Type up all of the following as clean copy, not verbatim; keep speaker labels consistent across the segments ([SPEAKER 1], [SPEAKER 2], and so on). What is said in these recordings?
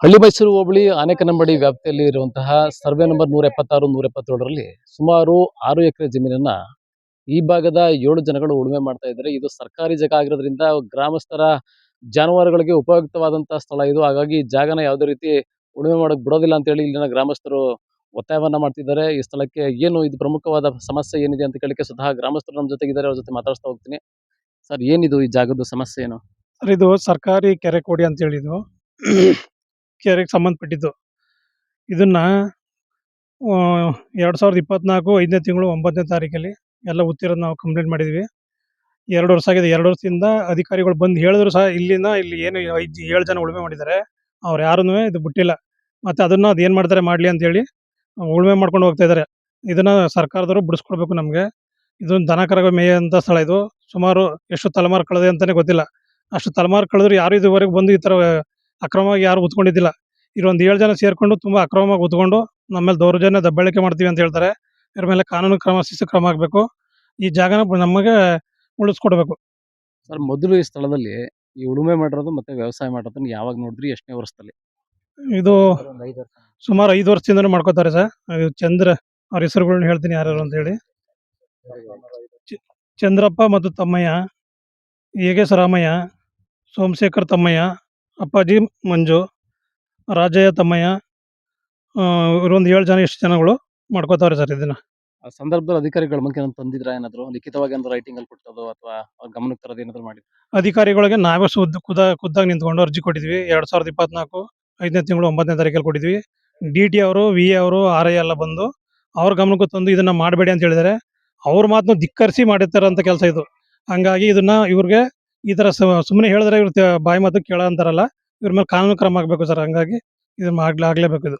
[SPEAKER 1] ಹಳ್ಳಿ ಮೈಸೂರು ಹೋಬಳಿ ಆನೆಕನ್ನಂಬಾಡಿ ವ್ಯಾಪ್ತಿಯಲ್ಲಿ ಇರುವಂತಹ ಸರ್ವೆ ನಂಬರ್ 176, 177ರಲ್ಲಿ ಸುಮಾರು 6 ಎಕರೆ ಜಮೀನನ್ನ ಈ ಭಾಗದ 7 ಜನಗಳು ಉಳುಮೆ ಮಾಡ್ತಾ ಇದ್ದಾರೆ. ಇದು ಸರ್ಕಾರಿ ಜಾಗ ಆಗಿರೋದ್ರಿಂದ ಗ್ರಾಮಸ್ಥರ ಜಾನುವಾರುಗಳಿಗೆ ಉಪಯುಕ್ತವಾದಂತಹ ಸ್ಥಳ ಇದು. ಹಾಗಾಗಿ ಈ ಜಾಗನ ಯಾವುದೇ ರೀತಿ ಉಳುಮೆ ಮಾಡಕ್ ಬಿಡೋದಿಲ್ಲ ಅಂತ ಹೇಳಿ ಇಲ್ಲಿನ ಗ್ರಾಮಸ್ಥರು ಒತ್ತಾಯವನ್ನ ಮಾಡ್ತಿದ್ದಾರೆ. ಈ ಸ್ಥಳಕ್ಕೆ ಏನು ಇದು ಪ್ರಮುಖವಾದ ಸಮಸ್ಯೆ ಏನಿದೆ ಅಂತ ಕೇಳಲಿಕ್ಕೆ ಸ್ವತಃ ಗ್ರಾಮಸ್ಥರು ನಮ್ಮ ಜೊತೆಗಿದ್ದಾರೆ. ಅವ್ರ ಜೊತೆ ಮಾತಾಡ್ತಾ ಹೋಗ್ತೀನಿ. ಸರ್, ಏನಿದು ಈ ಜಾಗದ ಸಮಸ್ಯೆ ಏನು?
[SPEAKER 2] ಸರ್, ಇದು ಸರ್ಕಾರಿ ಕೆರೆ ಕೋಡಿ ಅಂತ ಹೇಳಿದ್ದು ಕೆರೆಗೆ ಸಂಬಂಧಪಟ್ಟಿದ್ದು. ಇದನ್ನ 2024 5ನೇ ತಿಂಗಳು 9ನೇ ತಾರೀಕಲ್ಲಿ ಎಲ್ಲ ಉತ್ತಿರೋದು ನಾವು ಕಂಪ್ಲೇಂಟ್ ಮಾಡಿದ್ವಿ. 2 ವರ್ಷ ಆಗಿದೆ. 2 ವರ್ಷದಿಂದ ಅಧಿಕಾರಿಗಳು ಬಂದು ಹೇಳಿದ್ರು ಸಹ ಇಲ್ಲಿ ಏನು 7 ಜನ ಉಳುಮೆ ಮಾಡಿದ್ದಾರೆ, ಅವ್ರು ಯಾರನ್ನೂ ಇದು ಬಿಟ್ಟಿಲ್ಲ. ಮತ್ತೆ ಅದನ್ನ ಅದೇನು ಮಾಡ್ತಾರೆ ಮಾಡಲಿ ಅಂತ ಹೇಳಿ ಉಳುಮೆ ಮಾಡ್ಕೊಂಡು ಹೋಗ್ತಾ ಇದ್ದಾರೆ. ಇದನ್ನ ಸರ್ಕಾರದವರು ಬಿಡಿಸ್ಕೊಡ್ಬೇಕು ನಮಗೆ. ಇದು ದನ ಕರುಗಳ ಮೇಯುವಂಥ ಸ್ಥಳ. ಇದು ಸುಮಾರು ಎಷ್ಟು ತಲೆಮಾರು ಕಳೆದಿದೆ ಅಂತಾನೆ ಗೊತ್ತಿಲ್ಲ. ಅಷ್ಟು ತಲೆಮಾರು ಕಳೆದ್ರು ಯಾರು ಇದುವರೆಗೂ ಬಂದು ಈ ಥರ ಅಕ್ರಮವಾಗಿ ಯಾರು ಉತ್ಕೊಂಡಿದ್ದಿಲ್ಲ. ಇಲ್ಲೊಂದು 7 ಜನ ಸೇರ್ಕೊಂಡು ತುಂಬಾ ಅಕ್ರಮವಾಗಿ ಉತ್ಕೊಂಡು ನಮ್ಮ ಮೇಲೆ ದೌರ್ಜನ್ಯ ದಬ್ಬಾಳಿಕೆ ಮಾಡ್ತೀವಿ ಅಂತ ಹೇಳ್ತಾರೆ. ಇವ್ರ ಮೇಲೆ ಕಾನೂನು ಕ್ರಮ, ಶಿಸ್ತು ಕ್ರಮ ಆಗಬೇಕು. ಈ ಜಾಗನ ನಮಗೆ ಉಳಿಸ್ಕೊಡ್ಬೇಕು.
[SPEAKER 1] ಸರ್, ಮೊದಲು ಈ ಸ್ಥಳದಲ್ಲಿ ಈ ಉಳುಮೆ ಮಾಡಿರೋದು ಮತ್ತೆ ವ್ಯವಸಾಯ ಮಾಡೋದನ್ನ ಯಾವಾಗ ನೋಡಿದ್ರಿ? ಎಷ್ಟನೇ ವರ್ಷದಲ್ಲಿ?
[SPEAKER 2] ಇದು ಸುಮಾರು 5 ವರ್ಷದಿಂದನೂ ಮಾಡ್ಕೋತಾರೆ ಸರ್. ಚಂದ್ರ, ಅವ್ರ ಹೆಸರುಗಳನ್ನ ಹೇಳ್ತೀನಿ ಯಾರ್ಯಾರು ಅಂತ ಹೇಳಿ. ಚಂದ್ರಪ್ಪ ಮತ್ತು ತಮ್ಮಯ್ಯ, ಯೋಗೇಶ್ವರಾಮಯ್ಯ, ಸೋಮಶೇಖರ್ ತಮ್ಮಯ್ಯ, ಅಪ್ಪಾಜಿ ಮಂಜು, ರಾಜಯ್ಯ ತಮ್ಮಯ್ಯ, ಇವರೊಂದು 7 ಜನ ಎಷ್ಟು ಜನಗಳು ಮಾಡ್ಕೋತಾರೆ ಸರ್ ಇದನ್ನ.
[SPEAKER 1] ಆ ಸಂದರ್ಭದಲ್ಲಿ ಅಧಿಕಾರಿಗಳ ಬಗ್ಗೆ ಏನಾದ್ರು ತಂದಿದ್ರ? ಏನಾದ್ರು ಲಿಖಿತವಾಗಿ ಏನಾದ್ರು ರೈಟಿಂಗ್ ಅಲ್ಲಿ ಕೊಟ್ಟದ್ದು ಅಥವಾ ಅವ್ರ ಗಮನಕ್ಕೆ ತರೋದು ಏನಾದ್ರು ಮಾಡಿದ್ರು?
[SPEAKER 2] ಅಧಿಕಾರಿಗಳಿಗೆ ನಾವೇ ಖುದ್ದಾಗಿ ನಿಂತ್ಕೊಂಡು ಅರ್ಜಿ ಕೊಟ್ಟಿದ್ವಿ. 2024 5ನೇ ತಿಂಗಳು 9ನೇ ತಾರೀಕಲ್ಲಿ ಕೊಟ್ಟಿದ್ವಿ. DT ಅವರು, VA ಅವರು, RI ಎಲ್ಲ ಬಂದು ಅವ್ರ ಗಮನಕ್ಕೂ ತಂದು ಇದನ್ನ ಮಾಡಬೇಡಿ ಅಂತ ಹೇಳಿದ್ದಾರೆ. ಅವ್ರ ಮಾತನ್ನು ಧಿಕ್ಕರಿಸಿ ಮಾಡಿರ್ತಾರಂತ ಕೆಲಸ ಇದು. ಹಂಗಾಗಿ ಇದನ್ನ ಇವ್ರಿಗೆ ಈ ತರ ಸುಮ್ಮನೆ ಹೇಳಿದ್ರೆ ಇವ್ರ ಬಾಯಿ ಮಾತು ಕೇಳೋ ಅಂತಾರಲ್ಲ, ಇವ್ರ ಮೇಲೆ ಕಾನೂನು ಕ್ರಮ ಆಗಬೇಕು ಸರ್. ಹಂಗಾಗಿ ಇದನ್ನ ಆಗ್ಲೇಬೇಕು ಇದು.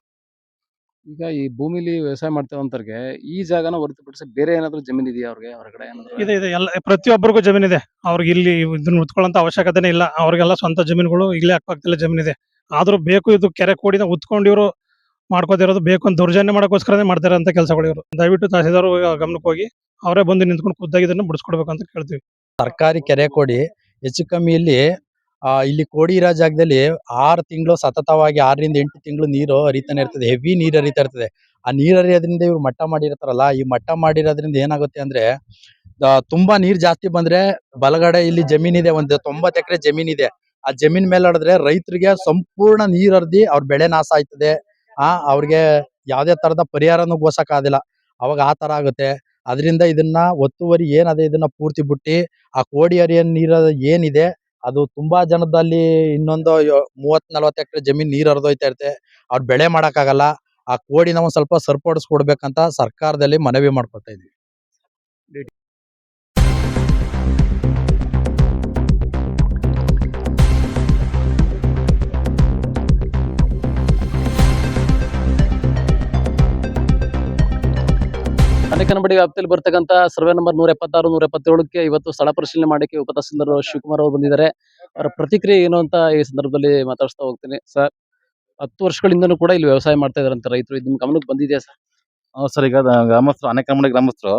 [SPEAKER 1] ಈಗ ಈ ಭೂಮಿಲಿ ವ್ಯವಸಾಯ ಮಾಡ್ತೇವಂತವ್ರಿಗೆ ಈ ಜಾಗನ ಹೊರತುಪಡಿಸಿ ಬೇರೆ ಏನಾದ್ರು ಜಮೀನ್ ಇದೆಯಾ ಅವ್ರಿಗೆ? ಹೊರಗಡೆ ಏನಾದ್ರು?
[SPEAKER 2] ಇದೆ ಎಲ್ಲ ಪ್ರತಿಯೊಬ್ಬರಿಗೂ ಜಮೀನಿದೆ. ಅವ್ರಿಗೆ ಇಲ್ಲಿ ಇದನ್ನ ಉತ್ಕೊಳ್ಳೋಂತ ಅವಶ್ಯಕತೆನೇ ಇಲ್ಲ. ಅವ್ರಿಗೆಲ್ಲ ಸ್ವಂತ ಜಮೀನುಗಳು ಇಲ್ಲೇ ಅಕ್ಕಪಕ್ಕದಲ್ಲೇ ಜಮೀನಿದೆ. ಆದ್ರೂ ಬೇಕು ಇದು ಕೆರೆ ಕೋಡಿನ ಉತ್ಕೊಂಡು ಇವರು ಮಾಡ್ಕೋತಿರೋದು ಬೇಕು ಅಂತ ದೌರ್ಜನ್ಯ ಮಾಡೋಕ್ಕೋಸ್ಕರನೇ ಮಾಡ್ತಾರೆ ಅಂತ ಕೆಲಸಗಳು ಇವರು. ದಯವಿಟ್ಟು ತಹಸೀಲ್ದಾರ್ ಗಮನಕ್ಕೆ ಹೋಗಿ ಅವರೇ ಬಂದು ನಿಂತ್ಕೊಂಡು ಖುದ್ದಾಗಿ ಇದನ್ನು ಬಿಡಿಸ್ಕೊಡ್ಬೇಕು ಅಂತ ಕೇಳ್ತೀವಿ.
[SPEAKER 3] ಸರ್ಕಾರಿ ಕೆರೆ ಕೋಡಿ ಹೆಚ್ಚು ಕಮ್ಮಿ ಇಲ್ಲಿ ಕೋಡಿ ಇರೋ ಜಾಗದಲ್ಲಿ 6 ತಿಂಗಳು ಸತತವಾಗಿ 6ರಿಂದ 8 ತಿಂಗಳು ನೀರು ಹರಿತಾನೆ ಇರ್ತದೆ. ಹೆವಿ ನೀರು ಹರಿತಾ ಇರ್ತದೆ. ಆ ನೀರು ಹರಿಯೋದ್ರಿಂದ ಇವ್ರು ಮಟ್ಟ ಮಾಡಿರ್ತಾರಲ್ಲ, ಈ ಮಟ್ಟ ಮಾಡಿರೋದ್ರಿಂದ ಏನಾಗುತ್ತೆ ಅಂದ್ರೆ ತುಂಬಾ ನೀರ್ ಜಾಸ್ತಿ ಬಂದ್ರೆ ಬಲಗಡೆ ಇಲ್ಲಿ ಜಮೀನಿದೆ, ಒಂದು 90 ಎಕರೆ ಜಮೀನಿದೆ. ಆ ಜಮೀನ್ ಮೇಲೆ ಹೊಡೆದ್ರೆ ರೈತರಿಗೆ ಸಂಪೂರ್ಣ ನೀರ್ ಹರಿದಿ ಅವ್ರ ಬೆಳೆ ನಾಶ ಆಯ್ತದೆ. ಅವ್ರಿಗೆ ಯಾವ್ದೇ ತರದ ಪರಿಹಾರನೂ ಘೋಷಕ್ ಆದಿಲ್ಲ. ಅವಾಗ ಆ ತರ ಆಗುತ್ತೆ. ಅದರಿಂದ ಇದನ್ನ ಒತ್ತುವರಿ ಏನದೆ ಇದನ್ನ ಪೂರ್ತಿ ಬಿಟ್ಟಿ ಆ ಕೋಡಿ ಹರಿಯೋ ನೀರು ಏನಿದೆ ಅದು ತುಂಬಾ ಜನದಲ್ಲಿ ಇನ್ನೊಂದು 30-40 ಎಕರೆ ಜಮೀನ್ ನೀರ್ ಹರಿದೋಯ್ತಾ ಇರುತ್ತೆ. ಅವ್ರ ಬೆಳೆ ಮಾಡಕ್ ಆಗಲ್ಲ. ಆ ಕೋಡಿನ ಒಂದ್ ಸ್ವಲ್ಪ ಸರಿಪಡಿಸ್ಕೊಡ್ಬೇಕಂತ ಸರ್ಕಾರದಲ್ಲಿ ಮನವಿ ಮಾಡ್ಕೊತಾ ಇದೀವಿ.
[SPEAKER 1] ಆನೆಕನ್ನಂಬಾಡಿ ವ್ಯಾಪ್ತಿಯಲ್ಲಿ ಬರ್ತಕ್ಕಂಥ ಸರ್ವೆ ನಂಬರ್ 176, 177ಕ್ಕೆ ಇವತ್ತು ಸ್ಥಳ ಪರಿಶೀಲನೆ ಮಾಡಕ್ಕೆ ಉಪ ತಹಸೀಲ್ದಾರ್ ಶಿವಕುಮಾರ್ ಅವರು ಬಂದಿದ್ದಾರೆ. ಅವರ ಪ್ರತಿಕ್ರಿಯೆ ಏನು ಅಂತ ಈ ಸಂದರ್ಭದಲ್ಲಿ ಮಾತಾಡ್ತಾ ಹೋಗ್ತೀನಿ. ಸರ್, 10 ವರ್ಷಗಳಿಂದನೂ ಕೂಡ ಇಲ್ಲಿ ವ್ಯವಸಾಯ ಮಾಡ್ತಾ ಇದಾರಂತ ರೈತರು. ಇದು ನಿಮ್ ಗಮನಕ್ಕೆ ಬಂದಿದೆಯಾ ಸರ್?
[SPEAKER 4] ಸರ್, ಈಗ ಗ್ರಾಮಸ್ಥರು, ಆನೆಕನ್ನಂಬಾಡಿ ಗ್ರಾಮಸ್ಥರು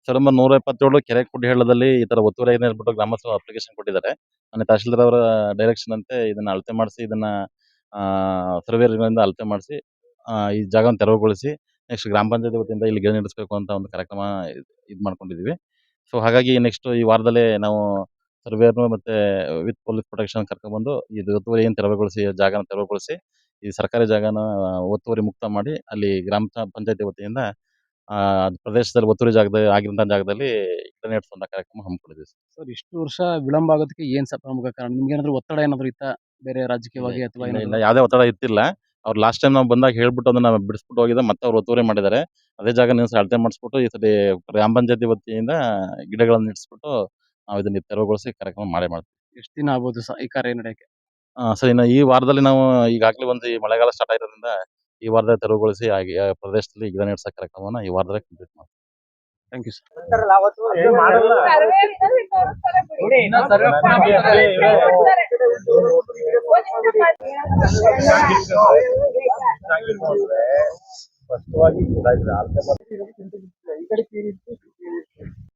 [SPEAKER 4] ಸರ್ವೆ ನಂಬರ್ 177 ಕೆರೆ ಕುಡಿ ಹೇಳದಲ್ಲಿ ಈ ತರ ಒತ್ತುವರಿ ಹೇಳ್ಬಿಟ್ಟು ಗ್ರಾಮಸ್ಥರು ಅಪ್ಲಿಕೇಶನ್ ಕೊಟ್ಟಿದ್ದಾರೆ. ನನ್ನ ತಹಶೀಲ್ದಾರ್ ಅವರ ಡೈರೆಕ್ಷನ್ ಅಂತೆ ಇದನ್ನ ಅಳತೆ ಮಾಡಿಸಿ ಇದನ್ನ ಸರ್ವೇಯರ್ಗಳಿಂದ ಅಳತೆ ಮಾಡಿಸಿ ಈ ಜಾಗವನ್ನು ತೆರವುಗೊಳಿಸಿ ನೆಕ್ಸ್ಟ್ ಗ್ರಾಮ ಪಂಚಾಯತಿ ವತಿಯಿಂದ ಇಲ್ಲಿ ಗಿಡ ನೆಡಿಸ್ಬೇಕು ಅಂತ ಒಂದು ಕಾರ್ಯಕ್ರಮ ಇದು ಮಾಡ್ಕೊಂಡಿದೀವಿ. ಸೊ ಹಾಗಾಗಿ ನೆಕ್ಸ್ಟ್ ಈ ವಾರದಲ್ಲೇ ನಾವು ಸರ್ವೇಯರ್ ಮತ್ತೆ ವಿತ್ ಪೊಲೀಸ್ ಪ್ರೊಟೆಕ್ಷನ್ ಕರ್ಕೊಂಡ್ಬಂದು ಇದು ಒತ್ತುವರಿ ಏನು ತೆರವುಗೊಳಿಸಿ ಜಾಗನ ತೆರವುಗೊಳಿಸಿ ಈ ಸರ್ಕಾರಿ ಜಾಗನ ಒತ್ತುವರಿ ಮುಕ್ತ ಮಾಡಿ ಅಲ್ಲಿ ಗ್ರಾಮ ಪಂಚಾಯತಿ ವತಿಯಿಂದ ಪ್ರದೇಶದಲ್ಲಿ ಒತ್ತುವರಿ ಆಗಿರುವಂತಹ ಜಾಗದಲ್ಲಿ ಗಿಡ ನೆಡಿಸುವಂತ ಕಾರ್ಯಕ್ರಮ ಹಮ್ಮಿಕೊಂಡಿದ್ದೀವಿ.
[SPEAKER 1] ಸರ್, ಇಷ್ಟು ವರ್ಷ ವಿಳಂಬ ಆಗೋದಕ್ಕೆ ಏನ್ ಸರ್ ಪ್ರಮುಖ ಕಾರಣ? ನಿಮ್ಗೆ ಏನಾದ್ರು ಒತ್ತಡ ಏನಾದ್ರು ಇತ್ತಾ ಬೇರೆ ರಾಜಕೀಯವಾಗಿ ಅಥವಾ
[SPEAKER 4] ಇಲ್ಲ, ಯಾವುದೇ ಒತ್ತಡ ಇತ್ತಿಲ್ಲ. ಅವ್ರು ಲಾಸ್ಟ್ ಟೈಮ್ ನಾವು ಬಂದಾಗ ಹೇಳ್ಬಿಟ್ಟು ಅದನ್ನ ಬಿಡಿಸ್ಬಿಟ್ಟು ಹೋಗಿದ್ರೆ ಮತ್ತೆ ಅವ್ರು ಒತ್ತುವರಿ ಮಾಡಿದ್ದಾರೆ. ಅದೇ ಜಾಗ ನೀವು ಅಳತೆ ಮಾಡಿಸ್ಬಿಟ್ಟು ಈ ಸರಿ ಗ್ರಾಮ ಪಂಚಾಯತಿ ವತಿಯಿಂದ ಗಿಡಗಳನ್ನು ನೆಡಿಸ್ಬಿಟ್ಟು ನಾವು ಇದನ್ನ ತೆರವುಗೊಳಿಸಿ ಕಾರ್ಯಕ್ರಮ ಮಾಡ್ತೀವಿ.
[SPEAKER 1] ಎಷ್ಟು ದಿನ ಆಗ್ಬೋದು ಸರ್ ಈ ಕಾರ್ಯ ನಡೆಯಕ್ಕೆ?
[SPEAKER 4] ಸರ್, ಇನ್ನು ಈ ವಾರದಲ್ಲಿ ನಾವು ಈಗಾಗಲೇ ಒಂದು ಈ ಮಳೆಗಾಲ ಸ್ಟಾರ್ಟ್ ಆಗಿರೋದ್ರಿಂದ ಈ ವಾರದಲ್ಲಿ ತೆರವುಗೊಳಿಸಿ ಆ ಪ್ರದೇಶದಲ್ಲಿ ಗಿಡ ನೆಡ್ಸೋ ಕಾರ್ಯಕ್ರಮನ ಈ ವಾರದಲ್ಲೇ ಕಂಪ್ಲೀಟ್ ಮಾಡ್ತೀವಿ.
[SPEAKER 1] Thank you sir.
[SPEAKER 5] ಸ್ಪಷ್ಟವಾಗಿ